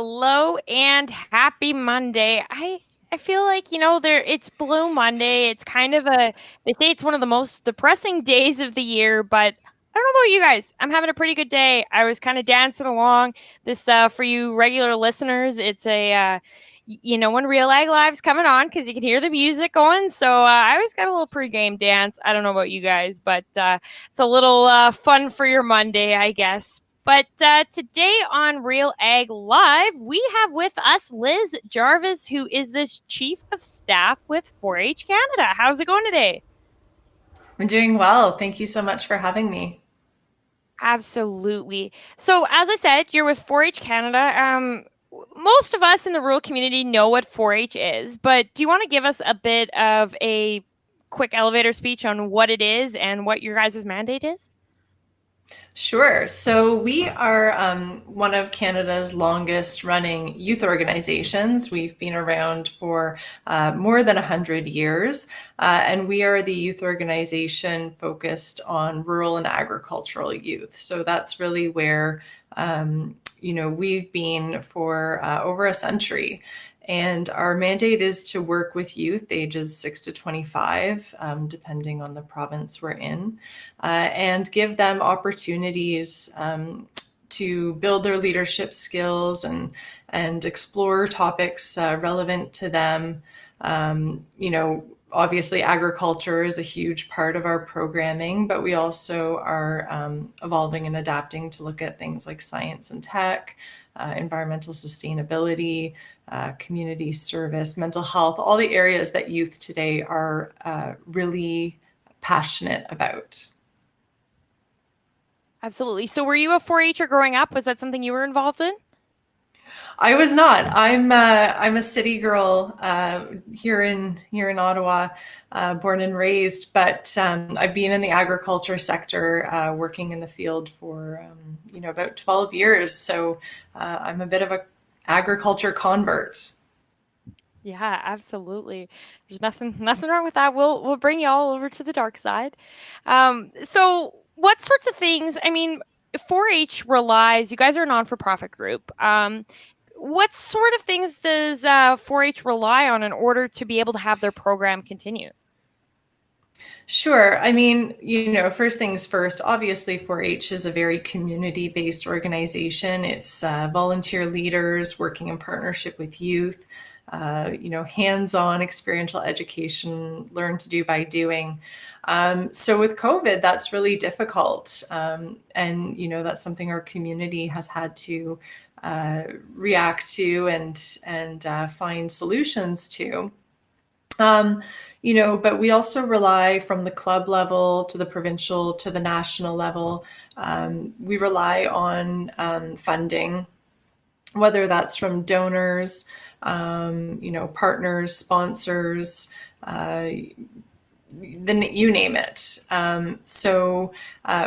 Hello and happy Monday. I feel like, it's Blue Monday. It's kind of they say it's one of the most depressing days of the year, but I don't know about you guys. I'm having a pretty good day. I was kind of dancing along. This for you regular listeners, it's when RealAg Live's coming on because you can hear the music going. So I always got a little pregame dance. I don't know about you guys, but it's a little fun for your Monday, I guess. But today on Real Ag Live, we have with us Liz Jarvis, who is the Chief of Staff with 4-H Canada. How's it going today? I'm doing well. Thank you so much for having me. Absolutely. So, as I said, you're with 4-H Canada. Most of us in the rural community know what 4-H is, but do you want to give us a bit of a quick elevator speech on what it is and what your guys' mandate is? Sure. So we are one of Canada's longest running youth organizations. We've been around for more than 100 years, and we are the youth organization focused on rural and agricultural youth. So that's really where we've been for over a century. And our mandate is to work with youth ages 6 to 25, depending on the province we're in, and give them opportunities to build their leadership skills and explore topics relevant to them. Obviously, agriculture is a huge part of our programming, but we also are evolving and adapting to look at things like science and tech, environmental sustainability, community service, mental health, all the areas that youth today are really passionate about. Absolutely. So, were you a 4-H'er growing up? Was that something you were involved in? I was not. I'm a city girl here in Ottawa, born and raised. But I've been in the agriculture sector, working in the field for about 12 years. So I'm a bit of a agriculture convert. Yeah, absolutely. There's nothing wrong with that. We'll bring you all over to the dark side. So what sorts of things? I mean, 4-H relies. You guys are a non-for-profit group. What sort of things does 4-H rely on in order to be able to have their program continue? Sure. I mean, first things first, obviously 4-H is a very community-based organization. It's volunteer leaders working in partnership with youth, hands-on experiential education, learn to do by doing. So with COVID, that's really difficult. And that's something our community has had to react to and find solutions to. But we also rely from the club level to the provincial to the national level. We rely on funding, whether that's from donors, partners, sponsors, you name it. So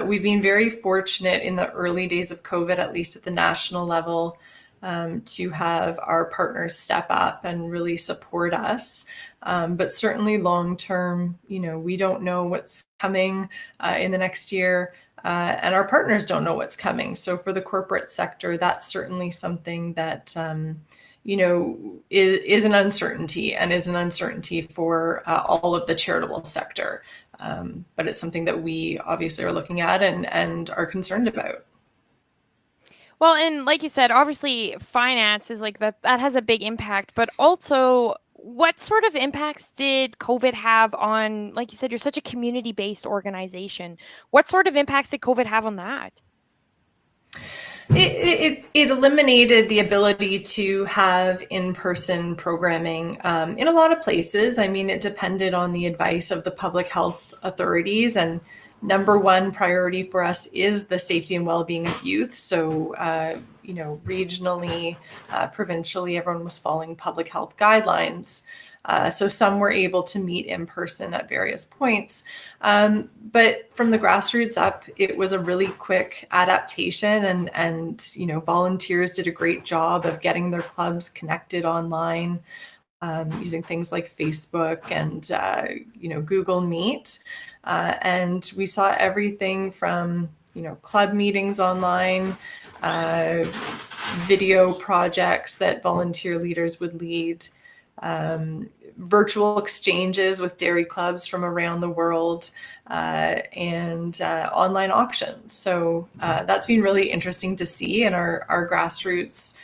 we've been very fortunate in the early days of COVID, at least at the national level, to have our partners step up and really support us. But certainly long term, we don't know what's coming in the next year, and our partners don't know what's coming. So for the corporate sector, that's certainly something that is an uncertainty and is an uncertainty for all of the charitable sector. But it's something that we obviously are looking at and are concerned about. Well, and like you said, obviously finance is like that has a big impact, but also what sort of impacts did COVID have on, like you said, you're such a community-based organization. What sort of impacts did COVID have on that? It eliminated the ability to have in-person programming in a lot of places. I mean, it depended on the advice of the public health authorities, and number one priority for us is the safety and well-being of youth. So, regionally, provincially, everyone was following public health guidelines. So some were able to meet in person at various points. But from the grassroots up, it was a really quick adaptation, and volunteers did a great job of getting their clubs connected online, using things like Facebook and Google Meet. And we saw everything from club meetings online, video projects that volunteer leaders would lead, virtual exchanges with dairy clubs from around the world, and online auctions. So that's been really interesting to see, and our grassroots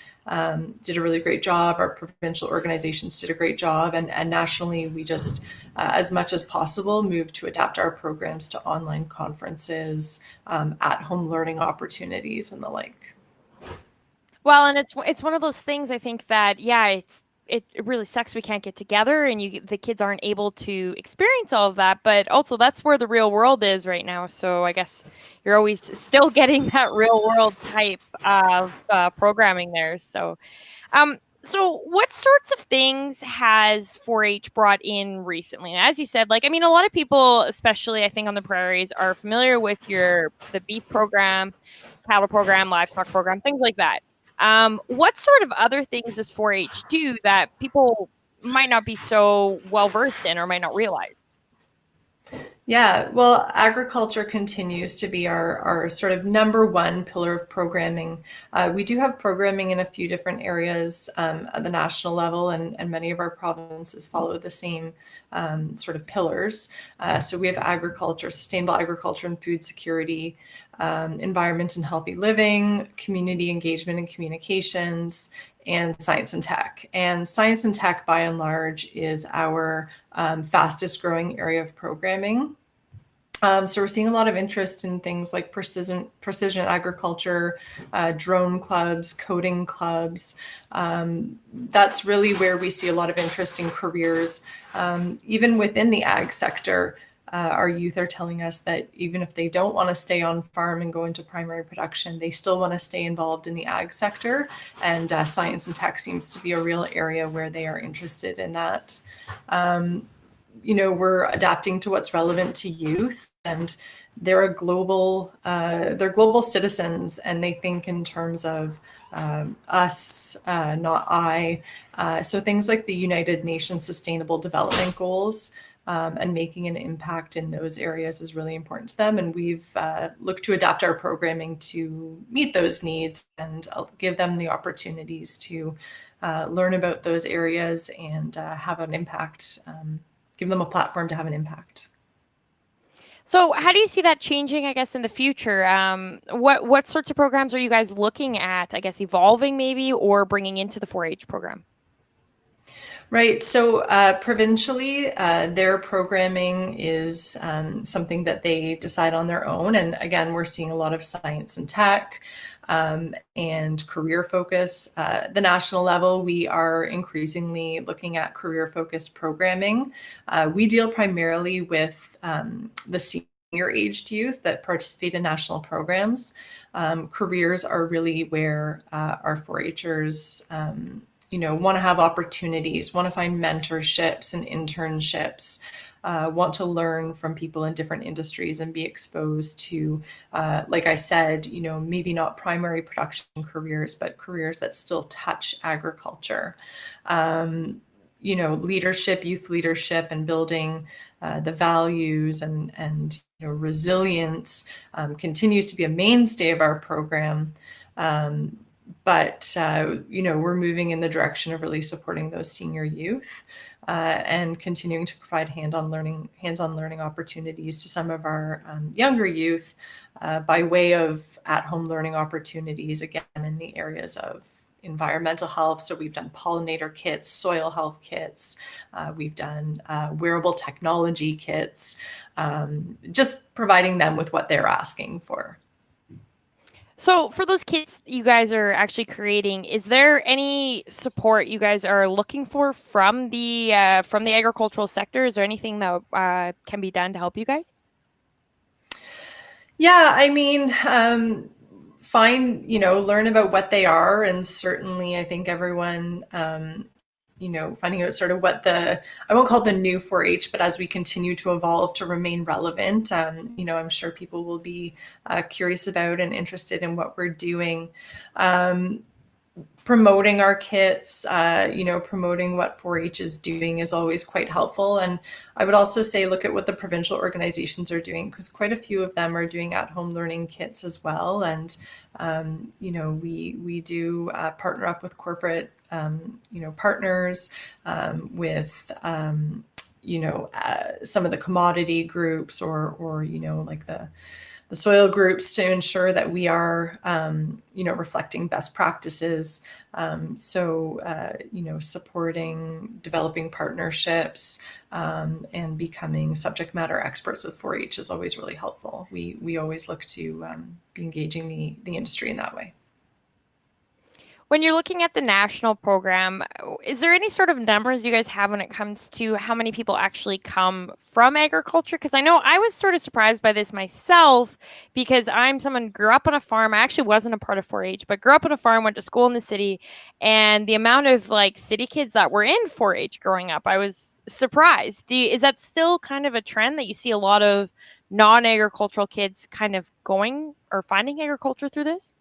did a really great job. Our provincial organizations did a great job, and nationally, we just, as much as possible, moved to adapt our programs to online conferences, at-home learning opportunities, and the like. Well, and it's one of those things I think that yeah, it really sucks we can't get together and the kids aren't able to experience all of that, but also that's where the real world is right now. So I guess you're always still getting that real world type of programming there. So what sorts of things has 4-H brought in recently? And as you said, like I mean, a lot of people, especially I think on the prairies, are familiar with the beef program, cattle program, livestock program, things like that. What sort of other things does 4-H do that people might not be so well versed in or might not realize? Yeah, well, agriculture continues to be our sort of number one pillar of programming. We do have programming in a few different areas at the national level, and many of our provinces follow the same sort of pillars. So we have agriculture, sustainable agriculture and food security, environment and healthy living, community engagement and communications, and science and tech. And science and tech, by and large, is our fastest growing area of programming. So we're seeing a lot of interest in things like precision agriculture, drone clubs, coding clubs. That's really where we see a lot of interest in careers. Even within the ag sector, our youth are telling us that even if they don't want to stay on farm and go into primary production, they still want to stay involved in the ag sector. And science and tech seems to be a real area where they are interested in that. We're adapting to what's relevant to youth, and they're global citizens, and they think in terms of us, not I. So things like the United Nations Sustainable Development Goals, and making an impact in those areas is really important to them. And we've looked to adapt our programming to meet those needs and give them the opportunities to learn about those areas and have an impact, give them a platform to have an impact. So, how do you see that changing, I guess, in the future? What sorts of programs are you guys looking at, I guess, evolving maybe or bringing into the 4-H program? Right. So provincially, their programming is something that they decide on their own. And again, we're seeing a lot of science and tech and career focus. The national level, we are increasingly looking at career focused programming. We deal primarily with the senior aged youth that participate in national programs. Careers are really where our 4-Hers want to have opportunities, want to find mentorships and internships, want to learn from people in different industries and be exposed to, like I said, maybe not primary production careers, but careers that still touch agriculture. Leadership, youth leadership, and building the values and resilience continues to be a mainstay of our program. But we're moving in the direction of really supporting those senior youth and continuing to provide hands-on learning opportunities to some of our younger youth by way of at-home learning opportunities, again, in the areas of environmental health. So we've done pollinator kits, soil health kits, we've done wearable technology kits, just providing them with what they're asking for. So, for those kits you guys are actually creating, is there any support you guys are looking for from the agricultural sector? Is there anything that can be done to help you guys? Yeah, I mean, learn about what they are. And certainly, I think everyone, finding out sort of I won't call it the new 4-H, but as we continue to evolve to remain relevant, I'm sure people will be curious about and interested in what we're doing. promoting our kits, promoting what 4-H is doing is always quite helpful. And I would also say look at what the provincial organizations are doing, because quite a few of them are doing at-home learning kits as well. And we do partner up with corporate partners, with some of the commodity groups, or like the soil groups, to ensure that we are, reflecting best practices. Supporting developing partnerships, and becoming subject matter experts with 4-H is always really helpful. We always look to be engaging the industry in that way. When you're looking at the national program, is there any sort of numbers you guys have when it comes to how many people actually come from agriculture? Because I know I was sort of surprised by this myself because I'm someone who grew up on a farm. I actually wasn't a part of 4-H, but grew up on a farm, went to school in the city, and the amount of like city kids that were in 4-H growing up, I was surprised. Is that still kind of a trend that you see a lot of non-agricultural kids kind of going or finding agriculture through this?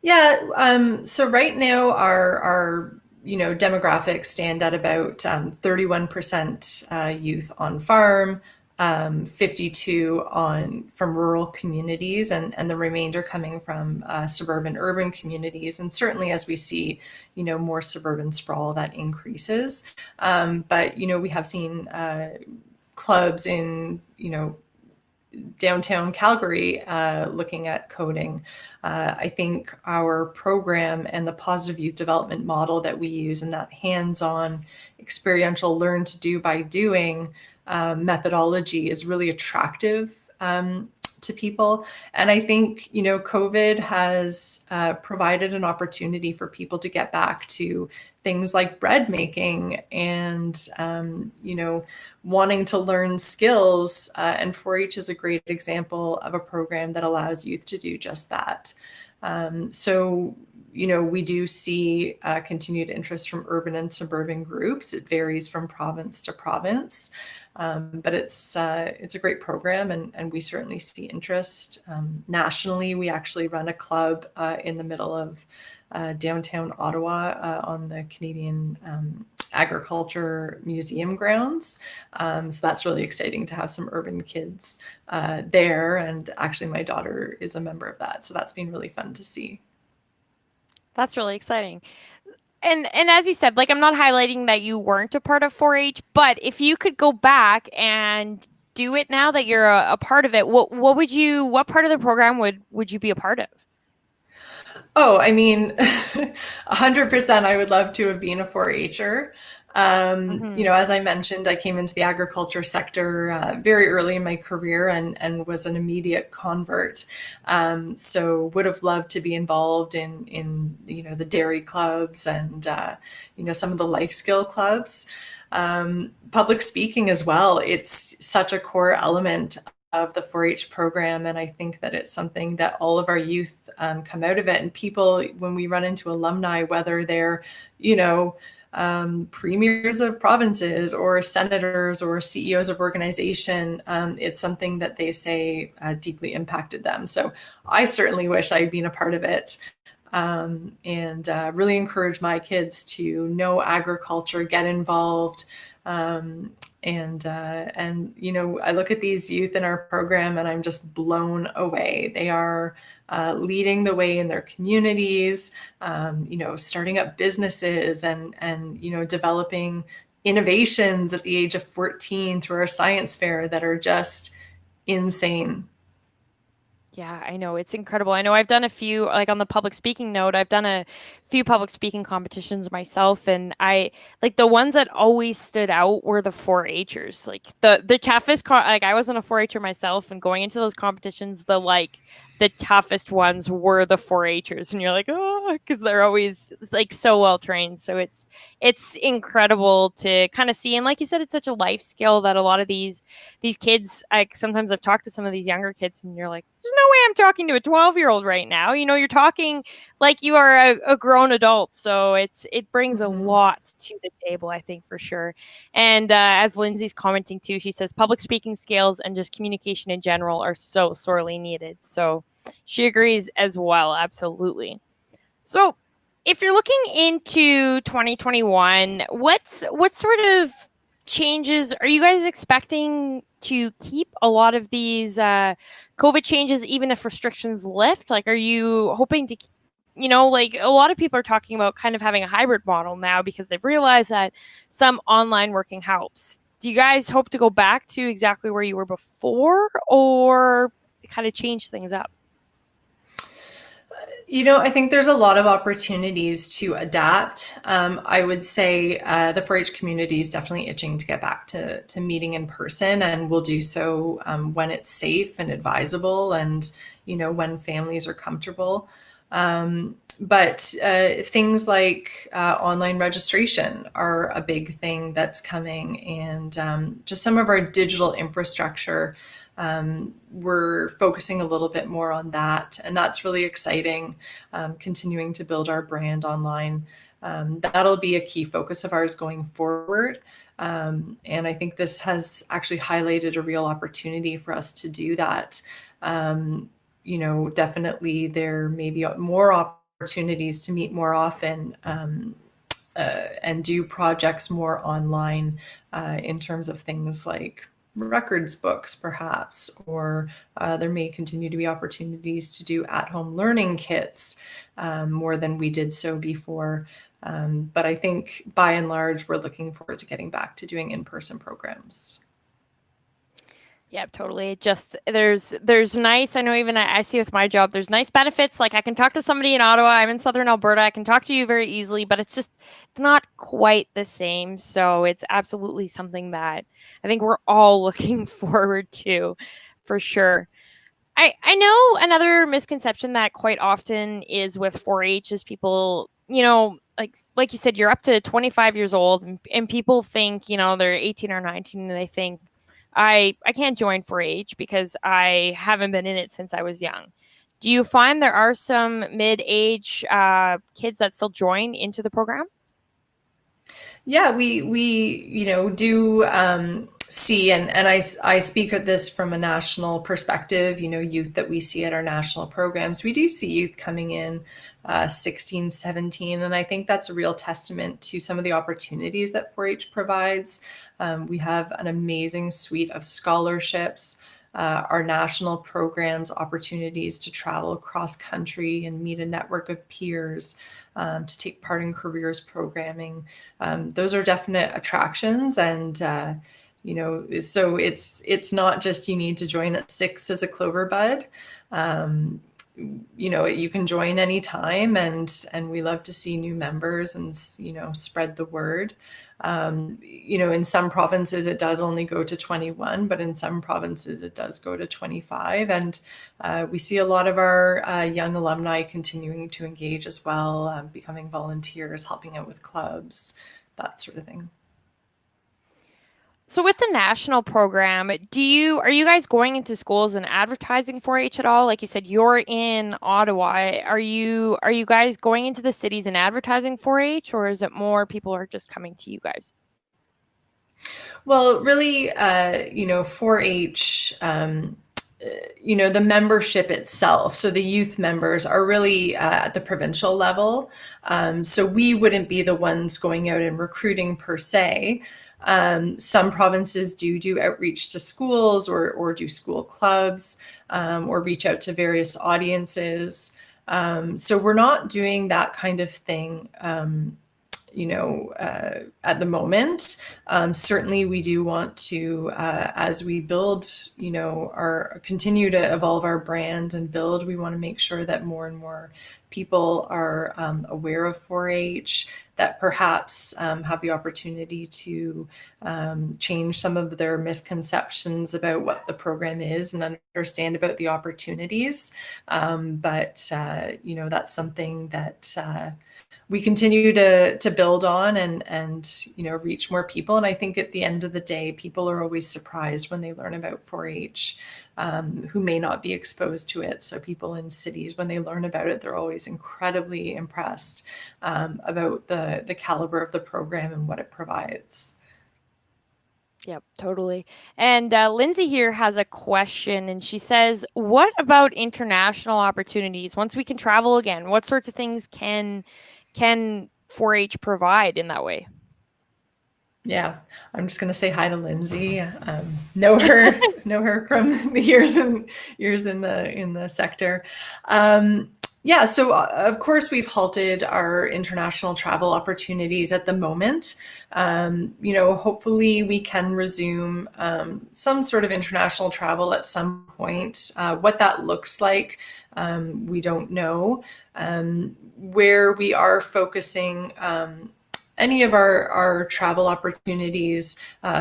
Yeah. So right now, our demographics stand at about 31% youth on farm, 52 on from rural communities, and the remainder coming from suburban urban communities. And certainly, as we see, more suburban sprawl, that increases. But we have seen clubs in downtown Calgary looking at coding. I think our program and the positive youth development model that we use, and that hands-on experiential learn to do by doing methodology, is really attractive to people. And I think, COVID has provided an opportunity for people to get back to things like bread making and, wanting to learn skills. And 4-H is a great example of a program that allows youth to do just that. We do see continued interest from urban and suburban groups. It varies from province to province, but it's a great program, and we certainly see interest. Nationally, we actually run a club in the middle of downtown Ottawa on the Canadian Agriculture Museum grounds. So that's really exciting to have some urban kids there. And actually, my daughter is a member of that. So that's been really fun to see. That's really exciting. And as you said, like I'm not highlighting that you weren't a part of 4-H, but if you could go back and do it now that you're a part of it, what part of the program would you be a part of? Oh, I mean, 100% I would love to have been a 4-H'er. Hmm. As I mentioned, I came into the agriculture sector very early in my career, and was an immediate convert. So would have loved to be involved in the dairy clubs, and some of the life skill clubs. Public speaking as well. It's such a core element of the 4-H program, and I think that it's something that all of our youth come out of it. And people, when we run into alumni, whether they're you know premiers of provinces, or senators, or CEOs of organization, it's something that they say deeply impacted them. So I certainly wish I'd been a part of it, and really encourage my kids to know agriculture, get involved. I look at these youth in our program, and I'm just blown away. They are leading the way in their communities, starting up businesses, and developing innovations at the age of 14 through our science fair that are just insane. Yeah, I know. It's incredible. I know I've done a few, like on the public speaking note, I've done a few public speaking competitions myself. And I like the ones that always stood out were the 4-Hers. Like the toughest, like I wasn't a 4-Her myself. And going into those competitions, the toughest ones were the 4-Hers. And you're like, oh, because they're always like so well trained. So it's incredible to kind of see. And like you said, it's such a life skill that a lot of these kids, like sometimes I've talked to some of these younger kids, and you're like, there's no way I'm talking to a 12-year-old right now. You're talking like you are a grown adult. So it brings a Mhm. lot to the table, I think, for sure. And as Lindsay's commenting too, she says public speaking skills and just communication in general are so sorely needed. So she agrees as well, absolutely. So if you're looking into 2021, what sort of changes are you guys expecting to keep a lot of these COVID changes, even if restrictions lift? Like, are you hoping to, like a lot of people are talking about kind of having a hybrid model now because they've realized that some online working helps. Do you guys hope to go back to exactly where you were before or kind of change things up? I think there's a lot of opportunities to adapt. I would say the 4-H community is definitely itching to get back to meeting in person, and we'll do so when it's safe and advisable, and when families are comfortable. But things like online registration are a big thing that's coming, and just some of our digital infrastructure. We're focusing a little bit more on that, and that's really exciting. Continuing to build our brand online. That'll be a key focus of ours going forward. And I think this has actually highlighted a real opportunity for us to do that. Definitely there may be more opportunities to meet more often. And do projects more online in terms of things like records books, perhaps, or there may continue to be opportunities to do at-home learning kits more than we did so before. But I think by and large, we're looking forward to getting back to doing in-person programs. Yeah, totally. Just there's nice. I know even I see with my job, there's nice benefits. Like I can talk to somebody in Ottawa. I'm in Southern Alberta. I can talk to you very easily, but it's not quite the same. So it's absolutely something that I think we're all looking forward to, for sure. I know another misconception that quite often is with 4-H is people, like you said, you're up to 25 years old and people think, they're 18 or 19 and they think I can't join 4-H because I haven't been in it since I was young. Do you find there are some mid-age kids that still join into the program? Yeah, we do see, and I speak of this from a national perspective, youth that we see at our national programs. We do see youth coming in 16, 17, and I think that's a real testament to some of the opportunities that 4-H provides. We have an amazing suite of scholarships. Our national programs, opportunities to travel across country and meet a network of peers, to take part in careers programming. Those are definite attractions, and so it's not just you need to join at 6 as a clover bud. You can join anytime, and we love to see new members and spread the word. In some provinces it does only go to 21, but in some provinces it does go to 25, and we see a lot of our young alumni continuing to engage as well, becoming volunteers, helping out with clubs, that sort of thing. So with the national program, are you guys going into schools and advertising 4-H at all? Like you said, you're in Ottawa. Are you guys going into the cities and advertising 4-H, or is it more people are just coming to you guys? Well, really, 4-H, the membership itself, so the youth members are really at the provincial level. So we wouldn't be the ones going out and recruiting per se. Some provinces do outreach to schools or do school clubs, or reach out to various audiences. So we're not doing that kind of thing. At the moment. Certainly, we do want to, as we build, continue to evolve our brand and build, we want to make sure that more and more people are aware of 4-H, that perhaps have the opportunity to change some of their misconceptions about what the program is and understand about the opportunities. But that's something that we continue to build on and reach more people. And I think at the end of the day, people are always surprised when they learn about 4-H, who may not be exposed to it. So people in cities, when they learn about it, they're always incredibly impressed about the caliber of the program and what it provides. Yep, totally. And Lindsay here has a question, and she says, "What about international opportunities? Once we can travel again, what sorts of things can can 4-H provide in that way? Yeah, I'm just gonna say hi to Lindsay. Know her from the years in the sector. Yeah, so of course we've halted our international travel opportunities at the moment. Hopefully we can resume some sort of international travel at some point. What that looks like, we don't know. Where we are focusing. Any of our travel opportunities,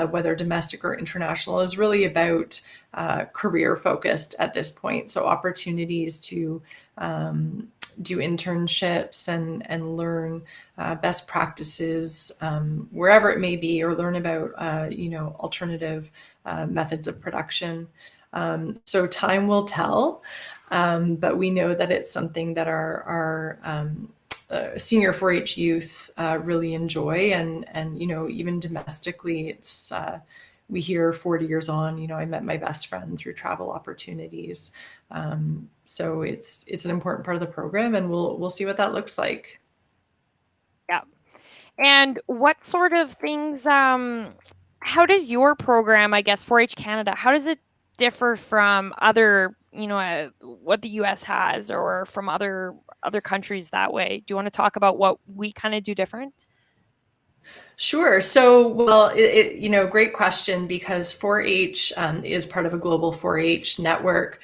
whether domestic or international, is really about career focused at this point. So opportunities to do internships and learn best practices wherever it may be, or learn about alternative methods of production. So time will tell, but we know that it's something that our senior 4-H youth really enjoy, and even domestically, it's we hear 40 years on. I met my best friend through travel opportunities, so it's an important part of the program, and we'll see what that looks like. Yeah. And what sort of things, how does your program, I guess, 4-H Canada, how does it differ from other, what the US has, or from other countries that way? Do you want to talk about what we kind of do different? Sure. So, well, great question, because 4-H is part of a global 4-H network.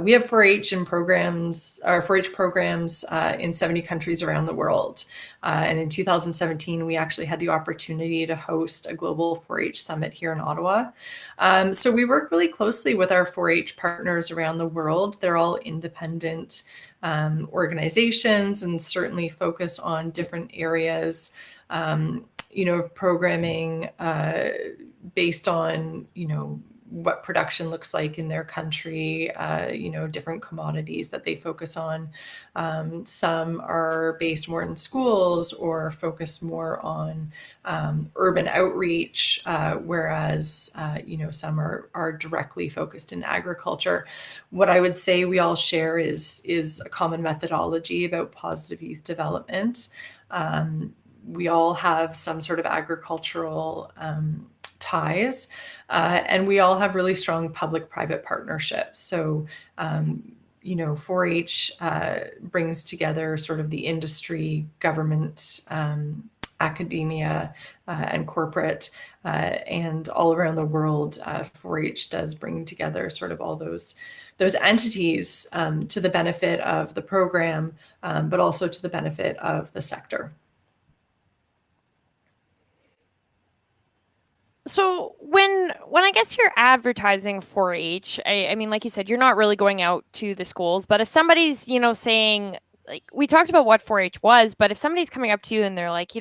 We have 4-H and programs, or 4-H programs in 70 countries around the world. And in 2017, we actually had the opportunity to host a global 4-H summit here in Ottawa. So we work really closely with our 4-H partners around the world. They're all independent organizations, and certainly focus on different areas of programming based on, what production looks like in their country, different commodities that they focus on. Some are based more in schools or focus more on urban outreach, whereas, some are directly focused in agriculture. What I would say we all share is a common methodology about positive youth development. We all have some sort of agricultural ties, and we all have really strong public-private partnerships. So, 4-H brings together sort of the industry, government, academia, and corporate, and all around the world. 4-H does bring together sort of all those entities to the benefit of the program, but also to the benefit of the sector. So when I guess you're advertising 4-H, I mean, like you said, you're not really going out to the schools, but if somebody's, saying, like, we talked about what 4-H was, but if somebody's coming up to you and they're like,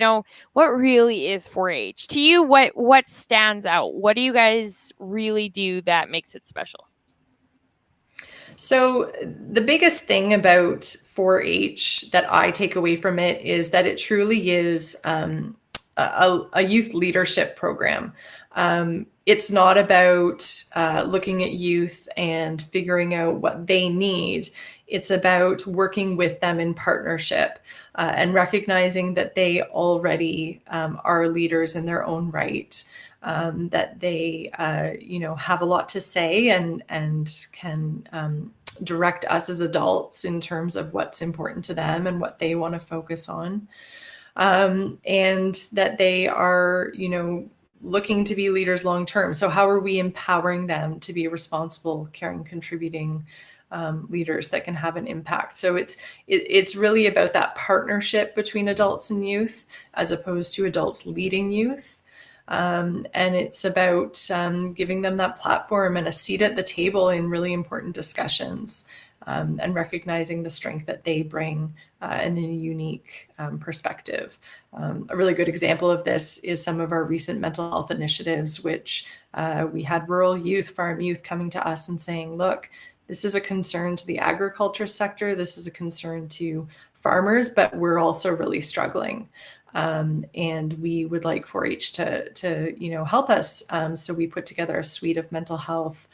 what really is 4-H? To you, what stands out? What do you guys really do that makes it special? So the biggest thing about 4-H that I take away from it is that it truly is a youth leadership program. It's not about looking at youth and figuring out what they need. It's about working with them in partnership, and recognizing that they already are leaders in their own right. That they, have a lot to say, and can direct us as adults in terms of what's important to them and what they want to focus on. And that they are, looking to be leaders long term. So how are we empowering them to be responsible, caring, contributing leaders that can have an impact? So it's really about that partnership between adults and youth, as opposed to adults leading youth. And it's about giving them that platform and a seat at the table in really important discussions, and recognizing the strength that they bring and in a unique perspective. A really good example of this is some of our recent mental health initiatives, which we had rural youth, farm youth coming to us and saying, look, this is a concern to the agriculture sector. This is a concern to farmers, but we're also really struggling. and we would like 4-H to help us. So we put together a suite of mental health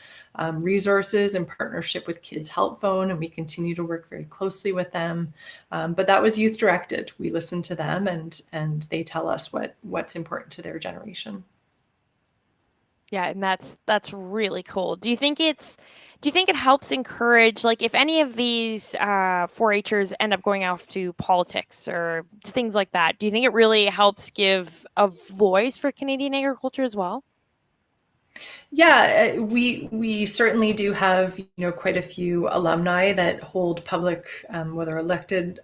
resources in partnership with Kids Help Phone, and we continue to work very closely with them. But that was youth directed. We listen to them, and they tell us what's important to their generation. Yeah, and that's really cool. Do you think it helps encourage, like, if any of these 4-Hers end up going off to politics or things like that, do you think it really helps give a voice for Canadian agriculture as well? Yeah, we certainly do have quite a few alumni that hold public, whether elected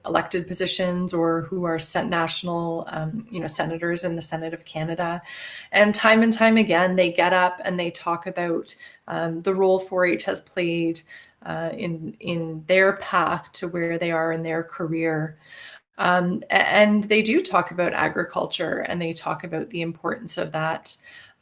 positions or who are national senators in the Senate of Canada, and time again they get up and they talk about the role 4-H has played in their path to where they are in their career. And they do talk about agriculture and they talk about the importance of that.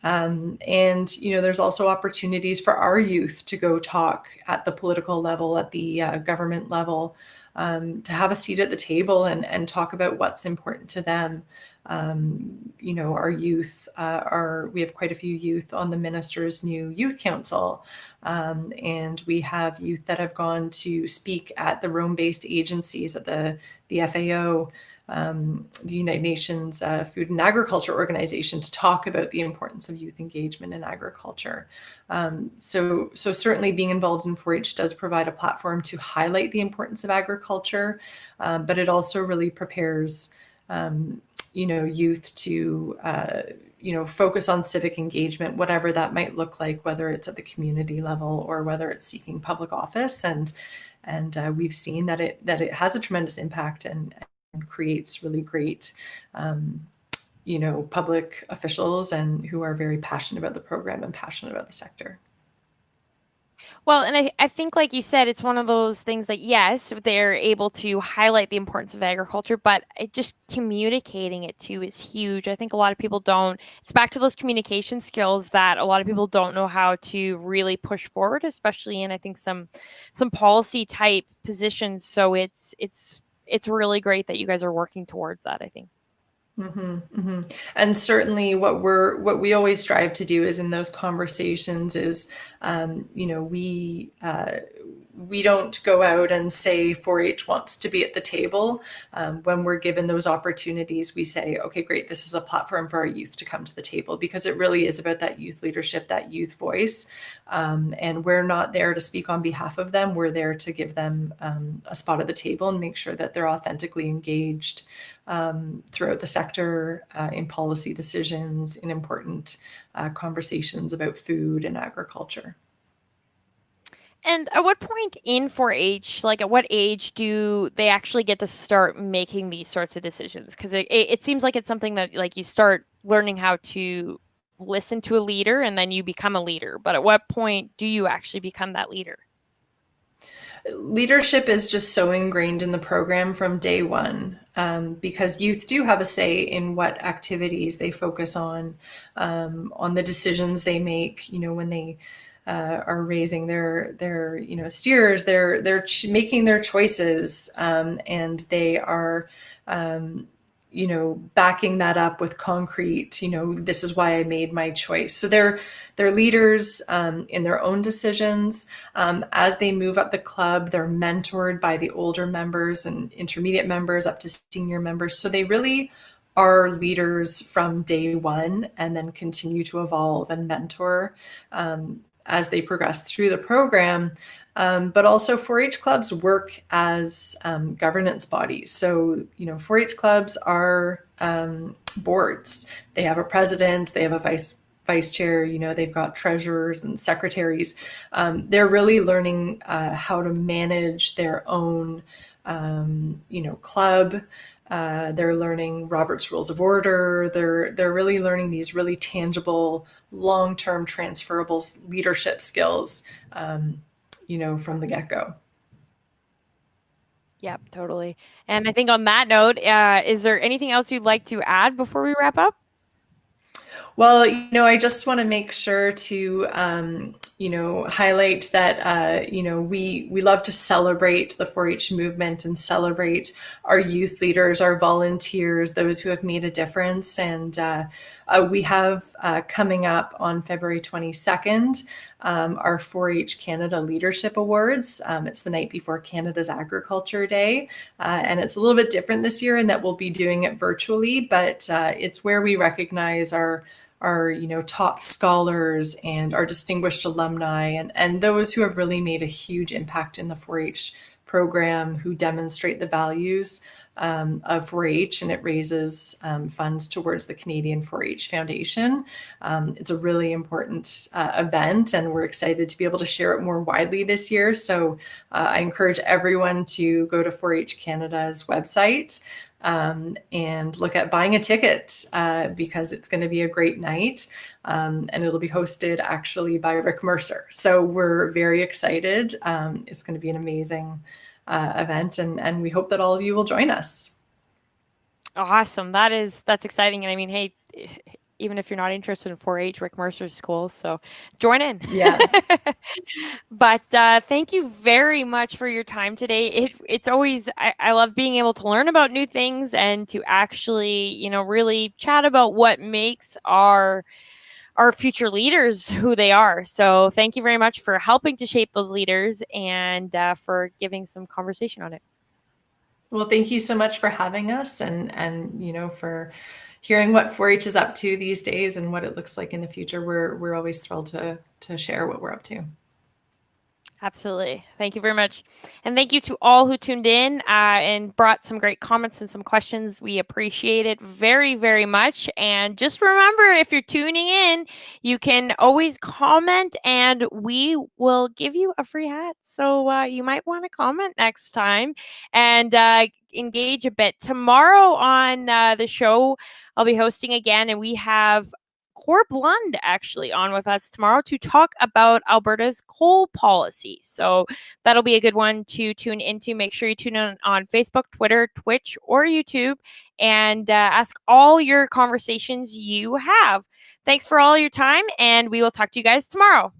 And there's also opportunities for our youth to go talk at the political level, at the government level, to have a seat at the table and talk about what's important to them. Our youth we have quite a few youth on the minister's new youth council, and we have youth that have gone to speak at the Rome-based agencies at the FAO, the United Nations Food and Agriculture Organization, to talk about the importance of youth engagement in agriculture. So certainly being involved in 4-H does provide a platform to highlight the importance of agriculture, but it also really prepares youth to focus on civic engagement, whatever that might look like, whether it's at the community level or whether it's seeking public office. And we've seen that it has a tremendous impact and creates really great public officials and who are very passionate about the program and passionate about the sector. Well, and I think, like you said, it's one of those things that, yes, they're able to highlight the importance of agriculture, but just communicating it too is huge. I think a lot of people don't. It's back to those communication skills that a lot of people don't know how to really push forward, especially in, I think, some policy type positions. So it's really great that you guys are working towards that, I think. And certainly what we always strive to do is in those conversations is, we don't go out and say 4-H wants to be at the table. When we're given those opportunities, we say, okay, great, this is a platform for our youth to come to the table, because it really is about that youth leadership, that youth voice. And we're not there to speak on behalf of them. We're there to give them a spot at the table and make sure that they're authentically engaged throughout the sector, in policy decisions, in important conversations about food and agriculture. And at what point in 4-H, like at what age do they actually get to start making these sorts of decisions? Because it seems like it's something that, like, you start learning how to listen to a leader and then you become a leader. But at what point do you actually become that leader? Leadership is just so ingrained in the program from day one, because youth do have a say in what activities they focus on the decisions they make. When they are raising their steers, they're making their choices, and they are backing that up with concrete, this is why I made my choice. So they're leaders in their own decisions. As they move up the club, they're mentored by the older members and intermediate members up to senior members. So they really are leaders from day one, and then continue to evolve and mentor as they progress through the program. But also 4-H clubs work as governance bodies. So, 4-H clubs are boards. They have a president, they have a vice chair, they've got treasurers and secretaries. They're really learning how to manage their own, club. They're learning Robert's Rules of Order. They're really learning these really tangible, long-term, transferable leadership skills, from the get-go. Yep, totally. And I think on that note, is there anything else you'd like to add before we wrap up? Well, I just want to make sure to, highlight that we love to celebrate the 4-H movement and celebrate our youth leaders, our volunteers, those who have made a difference. And we have coming up on February 22nd our 4-H Canada Leadership Awards. It's the night before Canada's Agriculture Day, and it's a little bit different this year in that we'll be doing it virtually, but it's where we recognize our top scholars and our distinguished alumni and those who have really made a huge impact in the 4-H program, who demonstrate the values of 4-H, and it raises funds towards the Canadian 4-H Foundation. It's a really important event, and we're excited to be able to share it more widely this year. So I encourage everyone to go to 4-H Canada's website and look at buying a ticket because it's going to be a great night, and it'll be hosted actually by Rick Mercer. So we're very excited. It's going to be an amazing event, and we hope that all of you will join us. Awesome. That's exciting. And I mean, hey, even if you're not interested in 4-H, Rick Mercer's cool. So join in. Yeah. But thank you very much for your time today. It's always, I love being able to learn about new things and to actually, really chat about what makes our future leaders who they are. So thank you very much for helping to shape those leaders and for giving some conversation on it. Well, thank you so much for having us and for hearing what 4-H is up to these days and what it looks like in the future. We're always thrilled to share what we're up to. Absolutely. Thank you very much. And thank you to all who tuned in and brought some great comments and some questions. We appreciate it very, very much. And just remember, if you're tuning in, you can always comment and we will give you a free hat. So you might want to comment next time and engage a bit. Tomorrow on the show, I'll be hosting again, and we have Corb Lund actually on with us tomorrow to talk about Alberta's coal policy. So that'll be a good one to tune into. Make sure you tune in on Facebook, Twitter, Twitch, or YouTube and ask all your conversations you have. Thanks for all your time, and we will talk to you guys tomorrow.